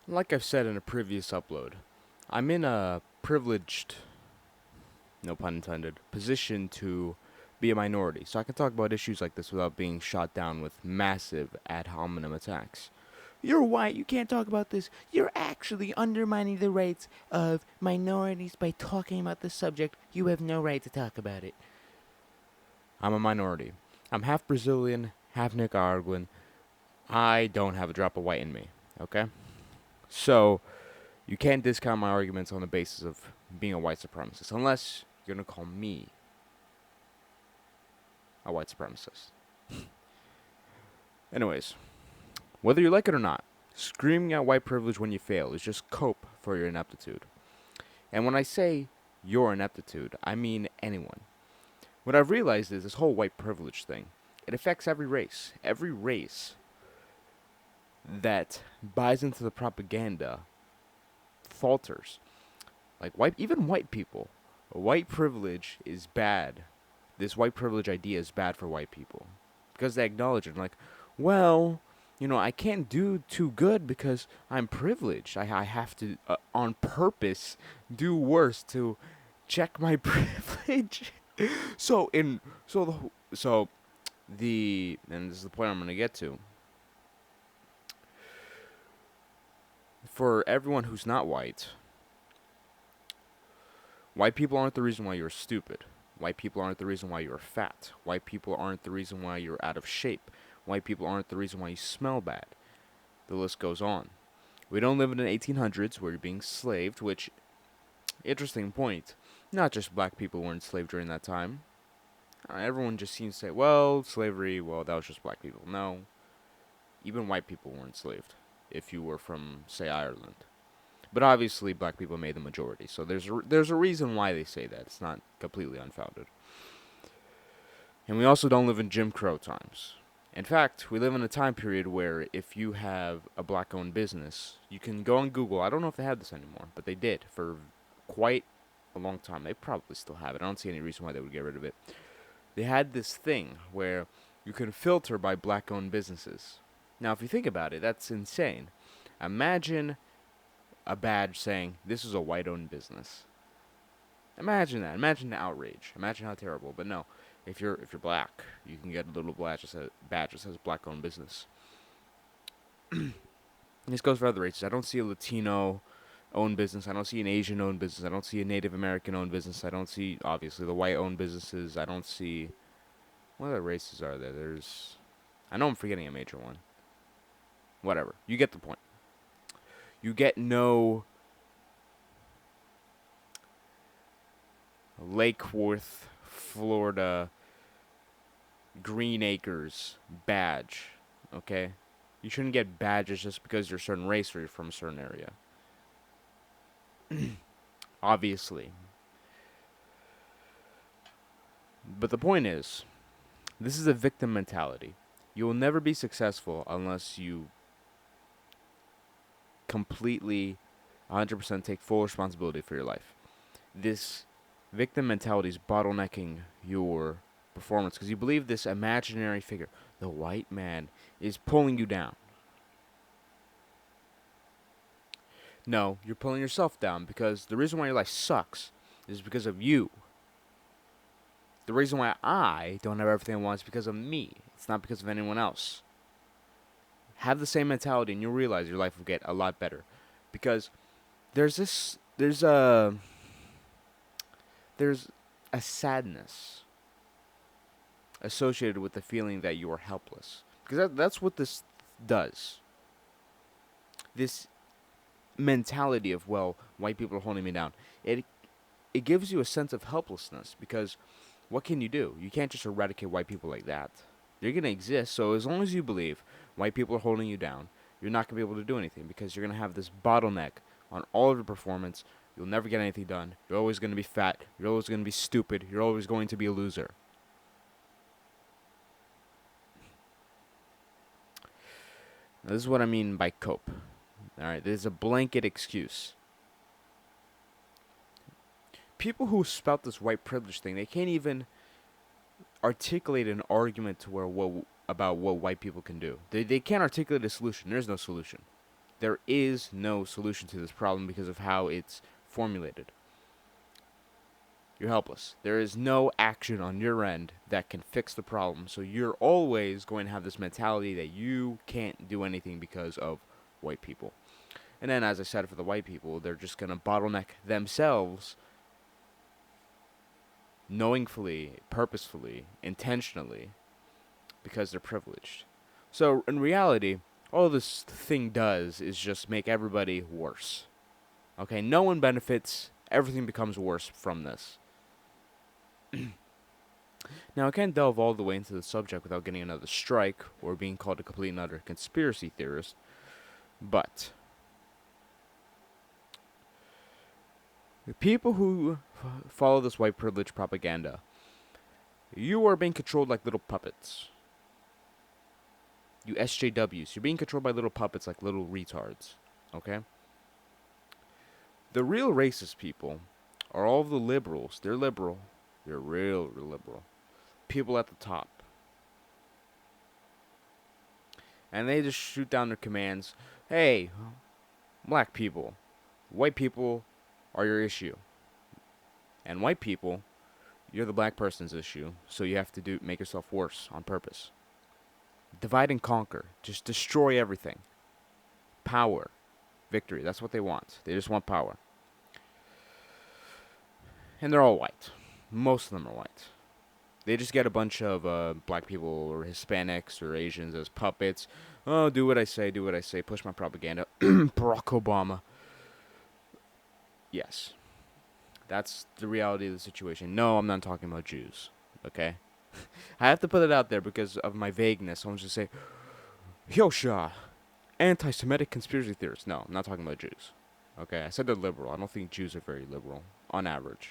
Like I've said in a previous upload, I'm in a privileged, no pun intended, position to be a minority, so I can talk about issues like this without being shot down with massive ad hominem attacks. You're white, you can't talk about this. You're actually undermining the rights of minorities by talking about this subject. You have no right to talk about it. I'm a minority. I'm half Brazilian, half Nicaraguan. I don't have a drop of white in me, okay? So, you can't discount my arguments on the basis of being a white supremacist, unless you're gonna call me a white supremacist. Anyways, whether you like it or not, screaming out white privilege when you fail is just cope for your ineptitude. And when I say your ineptitude, I mean anyone. What I've realized is this whole white privilege thing, it affects every race. Every race that buys into the propaganda falters. Like even white people. White privilege is bad. This white privilege idea is bad for white people because they acknowledge it. Like, well, I can't do too good because I'm privileged. I have to, on purpose, do worse to check my privilege. so in so the and this is the point I'm gonna get to. For everyone who's not white, white people aren't the reason why you're stupid. White people aren't the reason why you're fat. White people aren't the reason why you're out of shape. White people aren't the reason why you smell bad. The list goes on. We don't live in the 1800s where you're being slaved, which, interesting point. Not just black people were enslaved during that time. Everyone just seems to say, well, slavery, well, that was just black people. No, even white people were enslaved if you were from, say, Ireland. But obviously, black people made the majority, so there's a reason why they say that. It's not completely unfounded. And we also don't live in Jim Crow times. In fact, we live in a time period where if you have a black-owned business, you can go on Google. I don't know if they have this anymore, but they did for quite a long time. They probably still have it. I don't see any reason why they would get rid of it. They had this thing where you can filter by black-owned businesses. Now, if you think about it, that's insane. Imagine a badge saying, this is a white-owned business. Imagine that. Imagine the outrage. Imagine how terrible. But no, if you're black, you can get a little badge that says black-owned business. This goes for other races. I don't see a Latino-owned business. I don't see an Asian-owned business. I don't see a Native American-owned business. I don't see, obviously, the white-owned businesses. I don't see... What other races are there? I know I'm forgetting a major one. Whatever. You get the point. You get no Lake Worth, Florida, Green Acres badge, okay? You shouldn't get badges just because you're a certain race or you're from a certain area. Obviously. But the point is, this is a victim mentality. You will never be successful unless you completely 100% take full responsibility for your life. This victim mentality is bottlenecking your performance because you believe this imaginary figure, the white man, is pulling you down. No, you're pulling yourself down because the reason why your life sucks is because of you. The reason why I don't have everything I want is because of me. It's not because of anyone else. Have the same mentality and you'll realize your life will get a lot better. Because there's a sadness associated with the feeling that you are helpless. Because that's what this does. This mentality of, well, white people are holding me down. It gives you a sense of helplessness because what can you do? You can't just eradicate white people like that. They're going to exist, so as long as you believe white people are holding you down, you're not going to be able to do anything because you're going to have this bottleneck on all of your performance. You'll never get anything done. You're always going to be fat. You're always going to be stupid. You're always going to be a loser. Now, this is what I mean by cope. Alright, there's a blanket excuse. People who spout this white privilege thing, they can't even articulate an argument to about what white people can do. They can't articulate a solution. There's no solution. There is no solution to this problem because of how it's formulated. You're helpless. There is no action on your end that can fix the problem. So you're always going to have this mentality that you can't do anything because of white people. And then, as I said, for the white people, they're just going to bottleneck themselves knowingly, purposefully, intentionally, because they're privileged. So, in reality, all this thing does is just make everybody worse. Okay, no one benefits. Everything becomes worse from this. Now, I can't delve all the way into the subject without getting another strike or being called a complete and utter conspiracy theorist, but the people who follow this white privilege propaganda, you are being controlled like little puppets. You SJWs, you're being controlled by little puppets like little retards, okay? The real racist people are all of the liberals. They're liberal. They're real liberal. People at the top. And they just shoot down their commands. Hey, black people, white people are your issue. And white people, you're the black person's issue. So you have to make yourself worse on purpose. Divide and conquer. Just destroy everything. Power. Victory. That's what they want. They just want power. And they're all white. Most of them are white. They just get a bunch of black people or Hispanics or Asians as puppets. Oh, do what I say, do what I say. Push my propaganda. Barack Obama. Yes. That's the reality of the situation. No, I'm not talking about Jews. Okay? I have to put it out there because of my vagueness. Someone's just say, Yosha, anti-Semitic conspiracy theorists. No, I'm not talking about Jews. Okay? I said they're liberal. I don't think Jews are very liberal, on average.